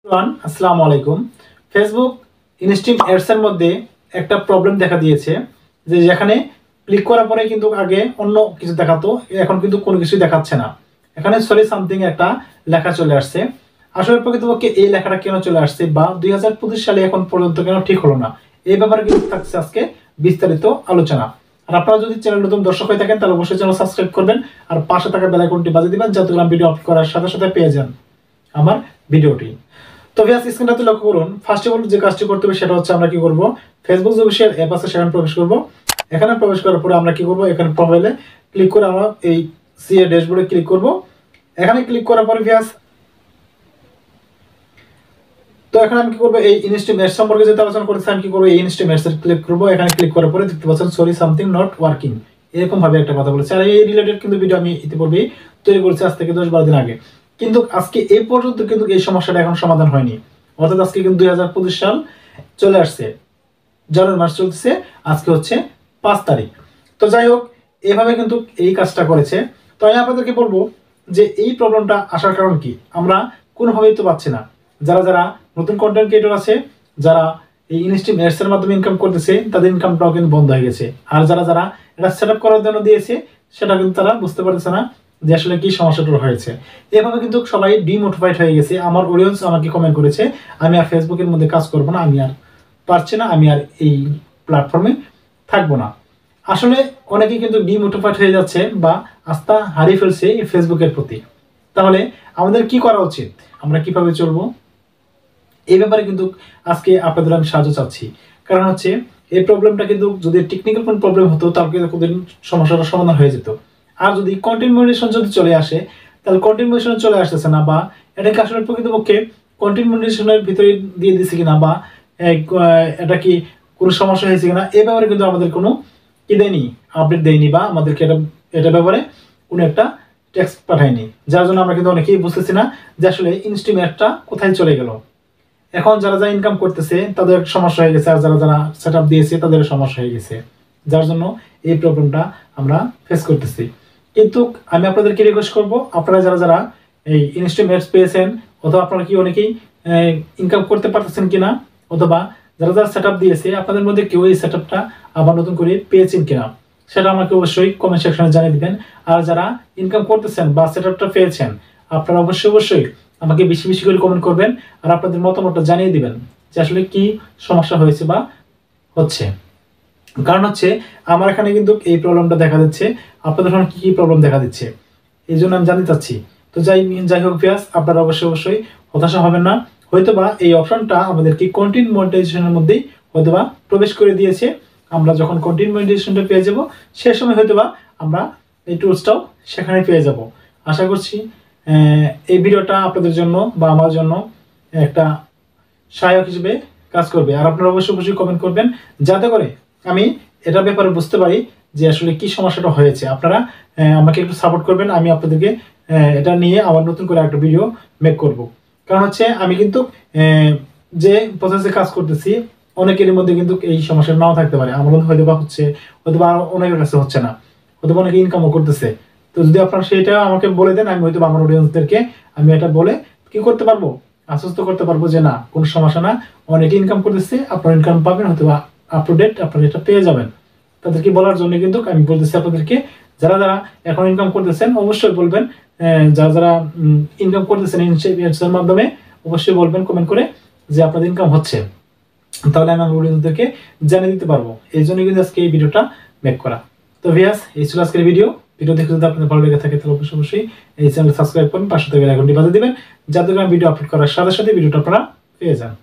আসসালামু আলাইকুম। Facebook instream ads এর মধ্যে একটা প্রবলেম দেখা দিয়েছে যে যেখানে ক্লিক করার পরে কিন্তু আগে অন্য কিছু দেখাতো, এখন কিন্তু কোনো কিছুই দেখাচ্ছে না। এখানে সরি সামথিং একটা লেখা চলে আসছে। আসলে প্রকৃতপক্ষে এই লেখাটা কেন চলে আসছে বা 2025 সালে এখন পর্যন্ত কেন ঠিক হলো না, এই ব্যাপারে কিন্তু থাকছে আজকে বিস্তারিত আলোচনা। আর আপনারা যদি চ্যানেল নতুন দর্শক হয়ে থাকেন তাহলে অবশ্যই চ্যানেল সাবস্ক্রাইব করবেন আর পাশে থাকা বেল আইকনটি বাজিয়ে দিবেন যাতে করে ভিডিও আপলোড করার সাথে সাথে পেয়ে যান আমার ভিডিওটি। তো ভিউয়ার্স, স্ক্রিনটাতে লক্ষ্য করুন। ফার্স্ট অফ অল যে কাজটি করতে হবে সেটা হচ্ছে আমরা কি করব, ফেসবুক যে অফিশিয়াল অ্যাপ আছে সেখানে প্রবেশ করব। এখানে প্রবেশ করার পরে আমরা কি করব, এখানে প্রোফাইলে ক্লিক করে আমরা এই সিএ ড্যাশবোর্ডে ক্লিক করব। এখানে ক্লিক করার পরে ভিউয়ার্স, তো এখানে আমি কি করব, এই ইনস্ট্রিম অ্যাডস সম্পর্কে যেটা আলোচনা করেছি আমি কি করব, এই ইনস্ট্রিম অ্যাডস এ ক্লিক করব। এখানে ক্লিক করার পরে দেখতে পাচ্ছেন সরি সামথিং নট ওয়ার্কিং, এরকম ভাবে একটা কথা বলেছে। আর এই রিলেটেড কিন্তু ভিডিও আমি ইতিপূর্বে তৈরি করেছি আজ থেকে 10-12 দিন আগে, কিন্তু আজকে এই পর্যন্ত কিন্তু এই সমস্যাটা এখন সমাধান হয়নি। অর্থাৎ আজকে কিন্তু 2025 সাল চলে আসছে, জানুয়ারি মাস চলতেছে, আজকে হচ্ছে 5 তারিখ। তো যাই হোক, এভাবে কিন্তু এই কাজটা করেছে। তো আমি আপনাদেরকে বলবো যে এই প্রবলেমটা আসার কারণ কি, আমরা কোনোভাবেই তো পাচ্ছি না। যারা যারা নতুন কন্টেন্ট ক্রিয়েটর আছে, যারা এই ইনস্ট্রিম অ্যাডস এর মাধ্যমে ইনকাম করতেছে, তাদের ইনকামটাও কিন্তু বন্ধ হয়ে গেছে। আর যারা যারা এটা সেট আপ করার জন্য দিয়েছে সেটা কিন্তু তারা বুঝতে পারতেছে না যে আসলে কি সমস্যাটা হয়েছে। এভাবে কিন্তু সবাই ডিমোটিভেট হয়ে গেছে। আমার অডিয়েন্স আমাকে কমেন্ট করেছে, আমি আর ফেসবুকের মধ্যে কাজ করব না, আমি আর পারছি না, আমি আর এই প্ল্যাটফর্মে থাকবো না। আসলে অনেকেই কিন্তু ডিমোটিভেট হয়ে যাচ্ছে বা আস্থা হারিয়ে ফেলছে এই ফেসবুকের প্রতি। তাহলে আমাদের কি করা উচিত, আমরা কিভাবে চলবো, এই ব্যাপারে কিন্তু আজকে আপনাদের আমি সাহায্য চাচ্ছি। কারণ হচ্ছে এই প্রবলেমটা কিন্তু যদি টেকনিক্যাল কোনো প্রবলেম হতো তাহলে কিন্তু সমস্যাটার সমাধান হয়ে যেত। আর যদি কন্টেন্ট মনিটাইজেশন যদি চলে আসে, তাহলে কন্টেন্ট মনিটাইজেশন চলে আসতেছে না, বা এটাকে আসলে প্রকৃতপক্ষে কন্টেন্ট মনিটাইজেশনের ভিতরে দিয়ে দিচ্ছে কিনা, বা এটা কি কোনো সমস্যা হয়েছে কিনা, এই ব্যাপারে কিন্তু আমাদের কোনো কি দেয়নি, আপডেট দেয়নি, বা আমাদেরকে এটা ব্যাপারে কোনো একটা টেক্সট পাঠায়নি। যার জন্য আমরা কিন্তু অনেকেই বুঝতেছি না যে আসলে ইনস্ট্রিম অ্যাডটা কোথায় চলে গেল। এখন যারা যারা ইনকাম করতেছে তাদের সমস্যা হয়ে গেছে, আর যারা যারা সেট আপ দিয়েছে তাদের সমস্যা হয়ে গেছে, যার জন্য এই প্রবলেমটা আমরা ফেস করতেছি। কিন্তু আমি আপনাদেরকে রিকোয়েস্ট করব, আপনারা যারা যারা এই ইনস্ট্রিম অ্যাডস পেয়েছেন, অথবা আপনারা কি অনেকেই ইনকাম করতে পারতেছেন কিনা, অথবা যারা যারা সেট আপ দিয়েছে আপনাদের মধ্যে কেউ এই সেট আপটা আবার নতুন করে পেয়েছেন কিনা, সেটা আমাকে অবশ্যই কমেন্ট সেকশনে জানিয়ে দিবেন। আর যারা ইনকাম করতেছেন বা সেট আপটা পেয়েছেন, আপনারা অবশ্যই আমাকে বেশি বেশি করে কমেন্ট করবেন আর আপনাদের মতামতটা জানিয়ে দিবেন যে আসলে কি সমস্যা হয়েছে বা হচ্ছে। কারণ হচ্ছে আমার এখানে কিন্তু এই প্রবলেমটা দেখা দিচ্ছে, আপনাদের এখানে কি কি প্রবলেম দেখা দিচ্ছে, এই জন্য আমি জানতে চাচ্ছি। তো যাই হোক ভিউয়ার্স, আপনারা অবশ্যই হতাশা হবেন না। হয়তোবা এই অপশনটা আমাদেরকে কন্টেন্ট মনিটাইজেশনের মধ্যেই হয়তোবা প্রবেশ করে দিয়েছে। আমরা যখন কন্টেন্ট মনিটাইজেশনটা পেয়ে যাব, সে সময় হয়তোবা আমরা এই টুলসটাও সেখানে পেয়ে যাব। আশা করছি এই ভিডিওটা আপনাদের জন্য বা আমার জন্য একটা সহায়ক হিসেবে কাজ করবে। আর আপনারা অবশ্যই কমেন্ট করবেন যাতে করে আমি এটা ব্যাপারে বুঝতে পারি যে আসলে কি সমস্যাটা হয়েছে। আপনারা আমাকে একটু সাপোর্ট করবেন, আমি আপনাদেরকে এটা নিয়ে আবার নতুন করে একটা ভিডিও মেক করব। কারণ হচ্ছে আমি কিন্তু যে প্রসেসে কাজ করতেছি অনেকের মধ্যে কিন্তু এই সমস্যা নাও থাকতে পারে। আমার মধ্যে হয়তো বা হচ্ছে, হয়তো বা অনেকের কাছে হচ্ছে না, হয়তো বা অনেকে ইনকামও করতেছে। তো যদি আপনারা সেটা আমাকে বলে দেন, আমি হয়তো আমার অডিয়েন্সদেরকে আমি এটা বলে কি করতে পারবো, আশ্বস্ত করতে পারবো যে না, কোনো সমস্যা না, অনেকে ইনকাম করতেছে, আপনার ইনকাম পাবেন, হয়তো বা আপ টু ডেট আপনারা এটা পেয়ে যাবেন। তাদেরকে বলার জন্য কিন্তু আমি বলতেছি আপনাদেরকে, যারা যারা এখন ইনকাম করতেছেন অবশ্যই বলবেন, যারা যারা ইনকাম করতেছেন এর মাধ্যমে অবশ্যই বলবেন কমেন্ট করে যে আপনাদের ইনকাম হচ্ছে, তাহলে আমি আমার অডিয়েন্সদেরকে জানিয়ে দিতে পারবো। এই জন্য কিন্তু আজকে এই ভিডিওটা মেক করা। তো ভিউয়ার্স, এই ছিল আজকের ভিডিও দেখে যদি আপনাদের ভালো লেগে থাকে তাহলে অবশ্যই এই চ্যানেল সাবস্ক্রাইব করুন, পাশে থেকে আইকনটি বাজিয়ে দিবেন যাতে করে ভিডিও আপলোড করার সাথে সাথে ভিডিওটা আপনারা পেয়ে যান।